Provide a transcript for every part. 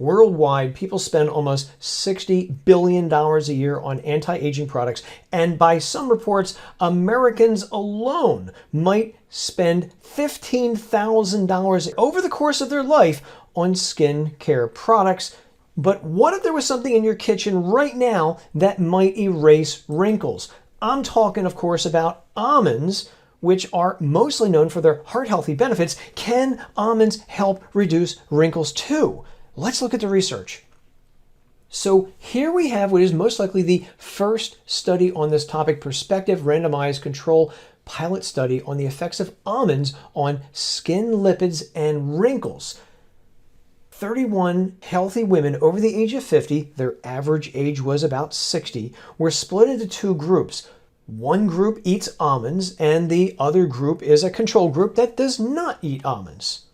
Worldwide, people spend almost $60 billion a year on anti-aging products, and by some reports, Americans alone might spend $15,000 over the course of their life on skin care products. But what if there was something in your kitchen right now that might erase wrinkles? I'm talking, of course, about almonds, which are mostly known for their heart-healthy benefits. Can almonds help reduce wrinkles too? Let's look at the research. So here we have what is most likely the first study on this topic, prospective randomized control pilot study on the effects of almonds on skin lipids and wrinkles. 31 healthy women over the age of 50, their average age was about 60, were split into two groups. One group eats almonds and the other group is a control group that does not eat almonds.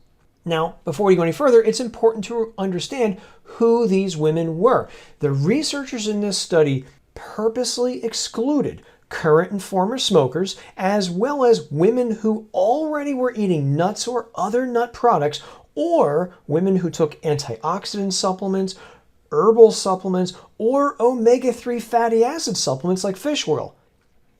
Now, before we go any further, it's important to understand who these women were. The researchers in this study purposely excluded current and former smokers, as well as women who already were eating nuts or other nut products, or women who took antioxidant supplements, herbal supplements, or omega-3 fatty acid supplements like fish oil.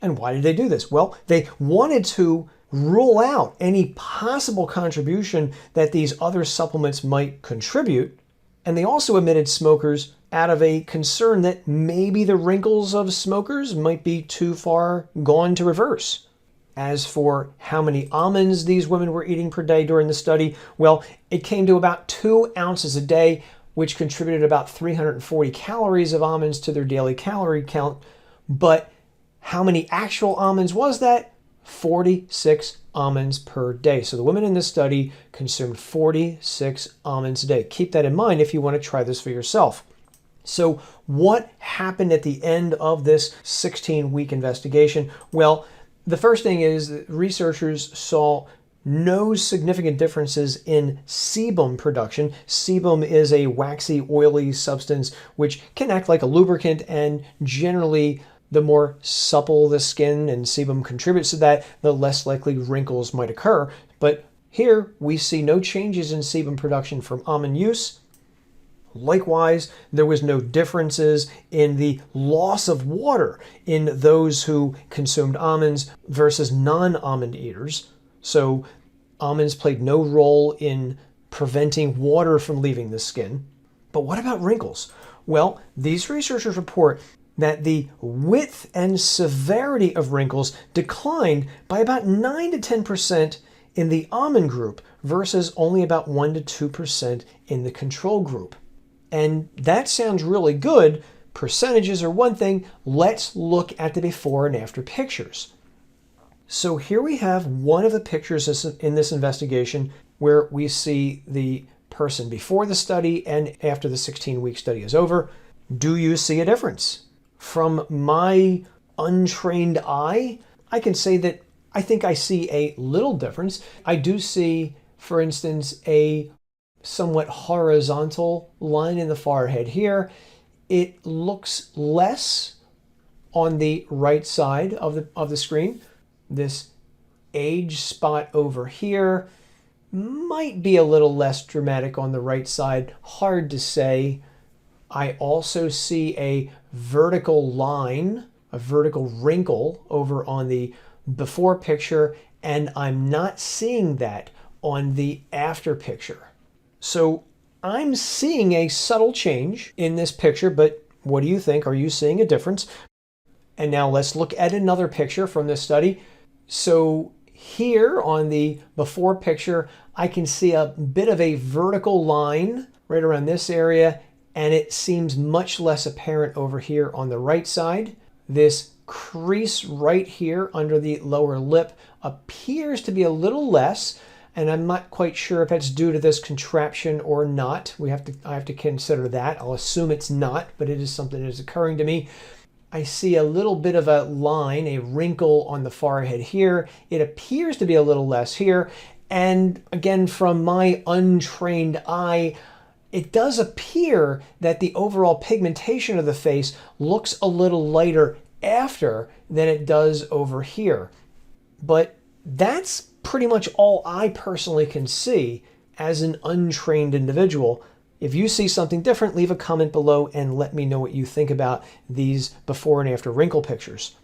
And why did they do this? Well, they wanted to rule out any possible contribution that these other supplements might contribute. And they also omitted smokers out of a concern that maybe the wrinkles of smokers might be too far gone to reverse. As for how many almonds these women were eating per day during the study, well, it came to about 2 ounces a day, which contributed about 340 calories of almonds to their daily calorie count. But how many actual almonds was that? 46 almonds per day. So the women in this study consumed 46 almonds a day. Keep that in mind if you want to try this for yourself. So what happened at the end of this 16-week investigation? Well, the first thing is that researchers saw no significant differences in sebum production. Sebum is a waxy, oily substance which can act like a lubricant, and generally the more supple the skin and sebum contributes to that, the less likely wrinkles might occur. But here we see no changes in sebum production from almond use. Likewise, there was no differences in the loss of water in those who consumed almonds versus non-almond eaters. So almonds played no role in preventing water from leaving the skin. But what about wrinkles? Well, these researchers report that the width and severity of wrinkles declined by about 9 to 10% in the almond group versus only about 1 to 2% in the control group. And that sounds really good. Percentages are one thing. Let's look at the before and after pictures. So here we have one of the pictures in this investigation where we see the person before the study and after the 16-week study is over. Do you see a difference? From my untrained eye, I can say that I think I see a little difference. I do see, for instance, a somewhat horizontal line in the forehead here. It looks less on the right side of the screen. This age spot over here might be a little less dramatic on the right side. Hard to say. I also see a vertical line, a vertical wrinkle over on the before picture, and I'm not seeing that on the after picture. So I'm seeing a subtle change in this picture, but what do you think? Are you seeing a difference? And now let's look at another picture from this study. So here on the before picture, I can see a bit of a vertical line right around this area, and it seems much less apparent over here on the right side. This crease right here under the lower lip appears to be a little less, and I'm not quite sure if that's due to this contraption or not. I have to consider that. I'll assume it's not, but it is something that is occurring to me. I see a little bit of a line, a wrinkle on the forehead here. It appears to be a little less here. And again, from my untrained eye, it does appear that the overall pigmentation of the face looks a little lighter after than it does over here. But that's pretty much all I personally can see as an untrained individual. If you see something different, leave a comment below and let me know what you think about these before and after wrinkle pictures.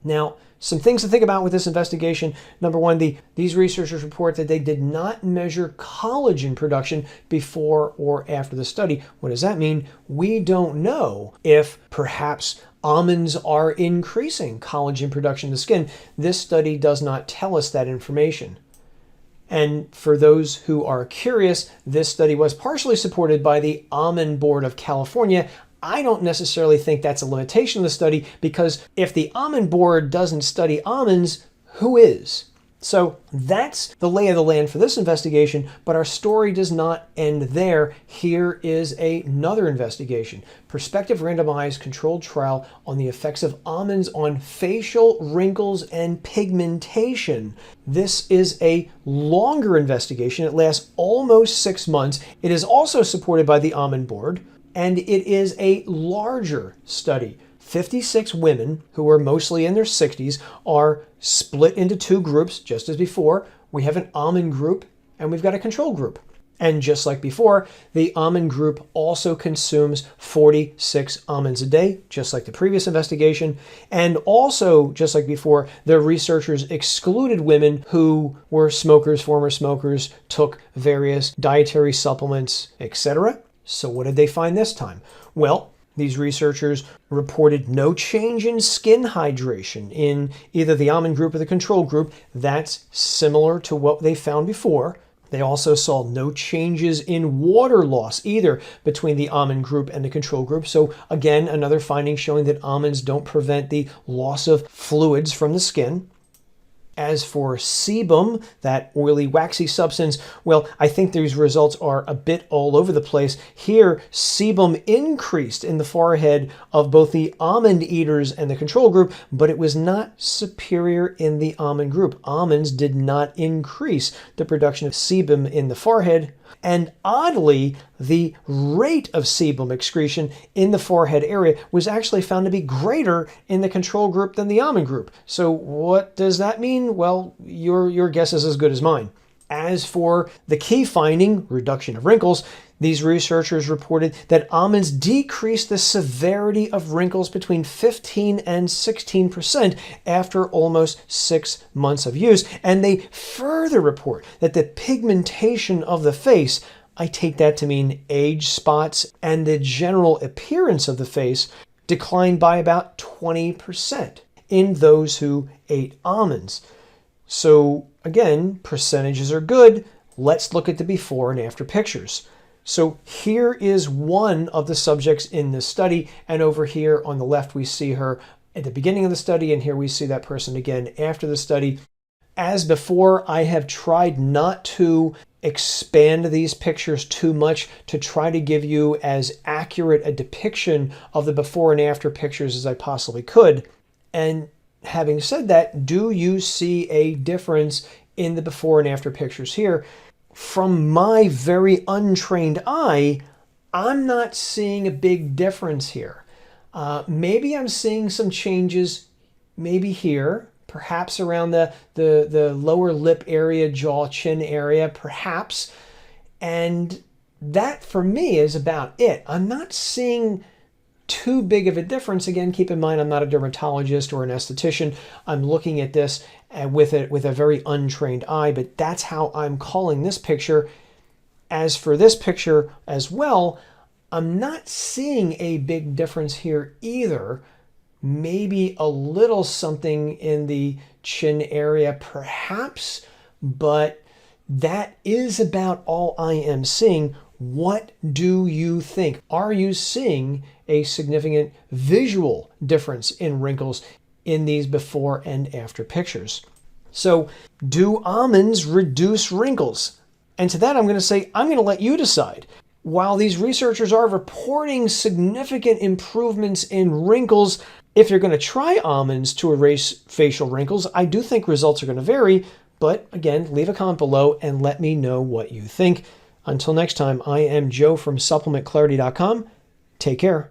Now, some things to think about with this investigation. Number one, these researchers report that they did not measure collagen production before or after the study. What does that mean? We don't know if perhaps almonds are increasing collagen production in the skin. This study does not tell us that information. And for those who are curious, this study was partially supported by the Almond Board of California. I don't necessarily think that's a limitation of the study, because if the Almond Board doesn't study almonds, who is? So that's the lay of the land for this investigation, but our story does not end there. Here is another investigation. Prospective randomized controlled trial on the effects of almonds on facial wrinkles and pigmentation. This is a longer investigation. It lasts almost 6 months. It is also supported by the Almond Board, and it is a larger study. 56 women, who are mostly in their 60s, are split into 2 groups, just as before. We have an almond group and we've got a control group. And just like before, the almond group also consumes 46 almonds a day, just like the previous investigation. And also, just like before, the researchers excluded women who were smokers, former smokers, took various dietary supplements, etc. So what did they find this time? Well, these researchers reported no change in skin hydration in either the almond group or the control group. That's similar to what they found before. They also saw no changes in water loss either between the almond group and the control group. So again, another finding showing that almonds don't prevent the loss of fluids from the skin. As for sebum, that oily, waxy substance, well, I think these results are a bit all over the place. Here, sebum increased in the forehead of both the almond eaters and the control group, but it was not superior in the almond group. Almonds did not increase the production of sebum in the forehead. And oddly, the rate of sebum excretion in the forehead area was actually found to be greater in the control group than the almond group. So what does that mean? Well, your guess is as good as mine. As for the key finding, reduction of wrinkles, these researchers reported that almonds decreased the severity of wrinkles between 15 and 16% after almost 6 months of use. And they further report that the pigmentation of the face, I take that to mean age spots, and the general appearance of the face declined by about 20% in those who ate almonds. So again, percentages are good. Let's look at the before and after pictures. So here is one of the subjects in this study, and over here on the left we see her at the beginning of the study, and here we see that person again after the study. As before, I have tried not to expand these pictures too much to try to give you as accurate a depiction of the before and after pictures as I possibly could. And having said that, do you see a difference in the before and after pictures here? From my very untrained eye, I'm not seeing a big difference here. Maybe I'm seeing some changes, maybe here, perhaps around the lower lip area, jaw, chin area, perhaps. And that for me is about it. I'm not seeing too big of a difference. Again, keep in mind, I'm not a dermatologist or an esthetician. I'm looking at this with a very untrained eye, but that's how I'm calling this picture. As for this picture as well, I'm not seeing a big difference here either. Maybe a little something in the chin area, perhaps, but that is about all I am seeing. What do you think? Are you seeing a significant visual difference in wrinkles in these before and after pictures? So, do almonds reduce wrinkles? And to that I'm going to say, I'm going to let you decide. While these researchers are reporting significant improvements in wrinkles, if you're going to try almonds to erase facial wrinkles, I do think results are going to vary. But again, leave a comment below and let me know what you think. Until next time, I am Joe from SupplementClarity.com. Take care.